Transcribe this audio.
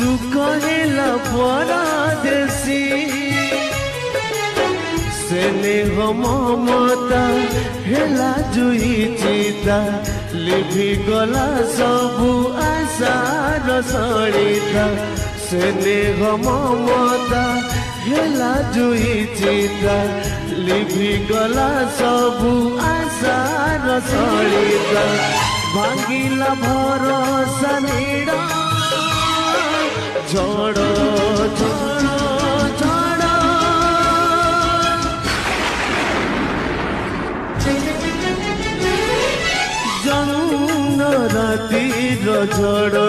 सुख हेला परदेसी स्नेह ममता हेला जुई चिता लिभि गला सबु आशार सरिता स्नेह ममता हेला जुई चिता लिभि गला सबु आशार सरिता भांगिला भरोसा नीड़ा झड़ झड़ झड़ जमुना रातिर झड़